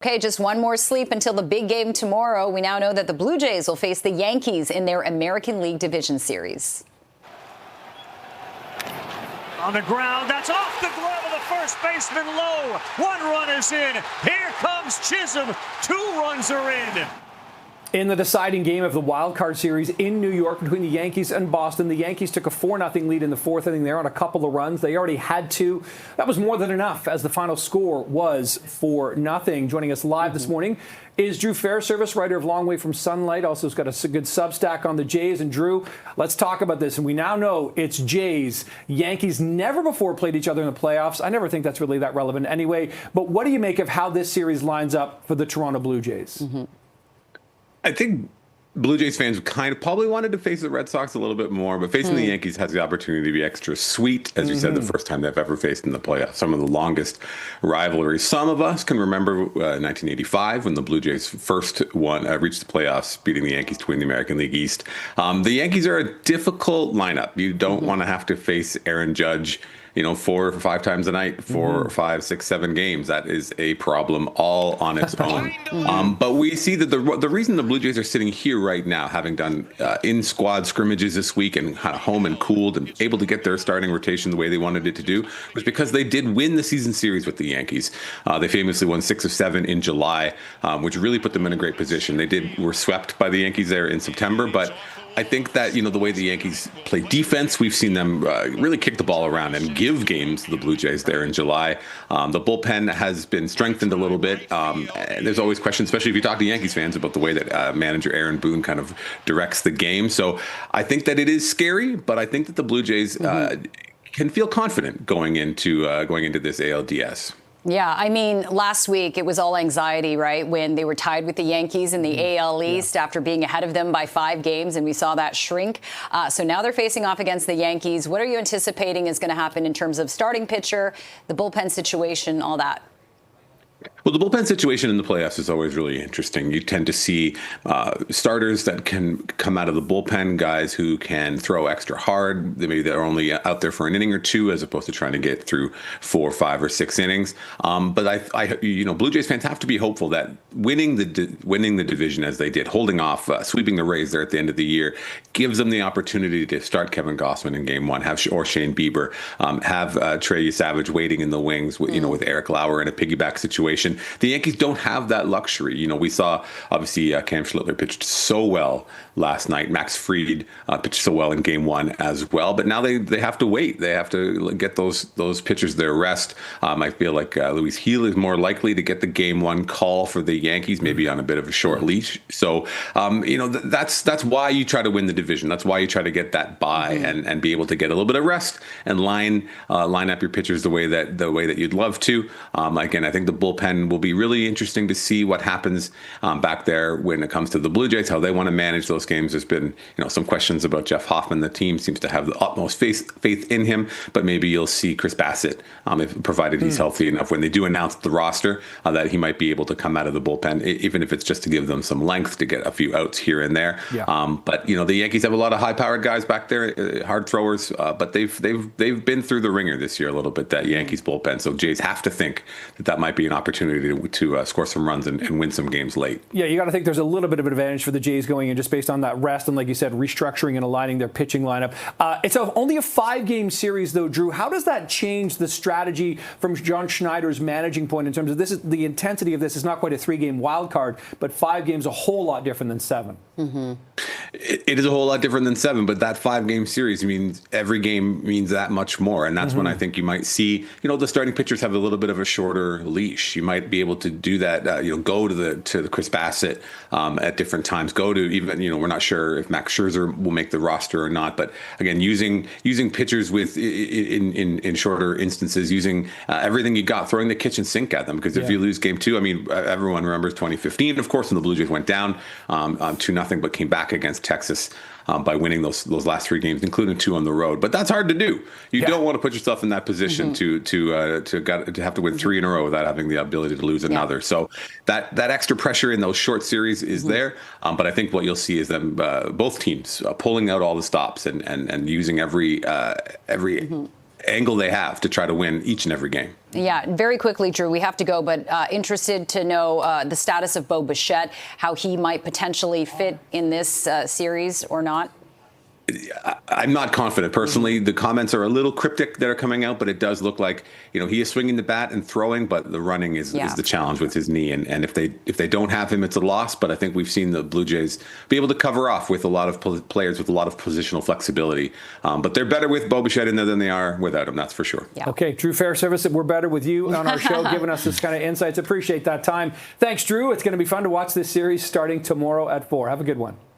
Okay, just one more sleep until the big game tomorrow. We now know that the Blue Jays will face the Yankees in their American League Division Series. On the ground, that's off the glove of the first baseman Lowe. One runner's in. Here comes Chisholm. 2 runs are in. In the deciding game of the wild card series in New York between the Yankees and Boston, the Yankees took a 4-0 lead in the 4th inning there on a couple of runs. They already had 2. That was more than enough, as the final score was 4-0. Joining us live this morning is Drew Fairservice, writer of Long Way from Sunlight. Also has got a good Substack on the Jays. And Drew, let's talk about this. And we now know it's Jays. Yankees never before played each other in the playoffs. I never think that's really that relevant anyway. But what do you make of how this series lines up for the Toronto Blue Jays? I think Blue Jays fans kind of probably wanted to face the Red Sox a little bit more, but facing the Yankees has the opportunity to be extra sweet, as you said, the first time they've ever faced in the playoffs. Some of the longest rivalries. Some of us can remember 1985 when the Blue Jays first reached the playoffs, beating the Yankees to win the American League East. The Yankees are a difficult lineup. You don't want to have to face Aaron Judge 4 or 5 times a night, 4 or 5, 6, 7 games. That is a problem all on its own. But we see that the reason the Blue Jays are sitting here right now, having done in-squad scrimmages this week and kind of home and cooled and able to get their starting rotation the way they wanted it to do, was because they did win the season series with the Yankees. They famously won 6 of 7 in July, which really put them in a great position. They were swept by the Yankees there in September, but I think that, the way the Yankees play defense, we've seen them really kick the ball around and give games to the Blue Jays there in July. The bullpen has been strengthened a little bit. And there's always questions, especially if you talk to Yankees fans, about the way that manager Aaron Boone kind of directs the game. So I think that it is scary, but I think that the Blue Jays can feel confident going into this ALDS. Yeah, I mean, last week it was all anxiety, right, when they were tied with the Yankees in the AL East after being ahead of them by 5 games, and we saw that shrink. So now they're facing off against the Yankees. What are you anticipating is going to happen in terms of starting pitcher, the bullpen situation, all that? Well, the bullpen situation in the playoffs is always really interesting. You tend to see starters that can come out of the bullpen, guys who can throw extra hard. Maybe they're only out there for an inning or 2, as opposed to trying to get through 4, 5, or 6 innings. But Blue Jays fans have to be hopeful that winning the division as they did, holding off, sweeping the Rays there at the end of the year, gives them the opportunity to start Kevin Gausman in Game 1, or Shane Bieber, have Trey Savage waiting in the wings, with Eric Lauer in a piggyback situation. The Yankees don't have that luxury. We saw, obviously, Cam Schlittler pitched so well last night. Max Fried pitched so well in Game 1 as well. But now they have to wait. They have to get those pitchers their rest. I feel like Luis Gil is more likely to get the Game 1 call for the Yankees, maybe on a bit of a short leash. So, that's why you try to win the division. That's why you try to get that bye and be able to get a little bit of rest and line up your pitchers the way that you'd love to. Again, I think the bullpen will be really interesting to see what happens back there when it comes to the Blue Jays, how they want to manage those games. There's been some questions about Jeff Hoffman. The team seems to have the utmost faith in him, but maybe you'll see Chris Bassett, provided he's healthy enough when they do announce the roster, that he might be able to come out of the bullpen, even if it's just to give them some length to get a few outs here and there. But the Yankees have a lot of high-powered guys back there, hard throwers, but they've been through the ringer this year a little bit, that Yankees bullpen. So Jays have to think that might be an opportunity to score some runs and win some games late. Yeah, you got to think there's a little bit of an advantage for the Jays going in just based on that rest and, like you said, restructuring and aligning their pitching lineup. It's only a 5-game series, though, Drew. How does that change the strategy from John Schneider's managing point in terms of the intensity of this is not quite a 3-game wild card, but 5 games a whole lot different than 7? It is a whole lot different than 7, but that 5-game series means every game means that much more. And that's when I think you might see, the starting pitchers have a little bit of a shorter leash. You might be able to do that, go to the Chris Bassett at different times, go to even, we're not sure if Max Scherzer will make the roster or not. But again, using pitchers in shorter instances, using everything you got, throwing the kitchen sink at them. Because if you lose Game 2, everyone remembers 2015, of course, when the Blue Jays went down 2-0, but came back against Texas by winning those last 3 games, including 2 on the road. But that's hard to do. You don't want to put yourself in that position to have to win 3 in a row without having the ability to lose another. So that extra pressure in those short series is there. But I think what you'll see is them both teams pulling out all the stops and using every angle they have to try to win each and every game. Yeah, very quickly, Drew, we have to go, but interested to know the status of Bichette, how he might potentially fit in this series or not. I'm not confident personally. The comments are a little cryptic that are coming out, but it does look like, he is swinging the bat and throwing, but the running is the challenge with his knee. And if they don't have him, it's a loss. But I think we've seen the Blue Jays be able to cover off with a lot of players with a lot of positional flexibility. But they're better with Bichette in there than they are without him. That's for sure. Yeah. Okay, Drew Fairservice, we're better with you on our show, giving us this kind of insights. Appreciate that time. Thanks, Drew. It's going to be fun to watch this series starting tomorrow at 4. Have a good one.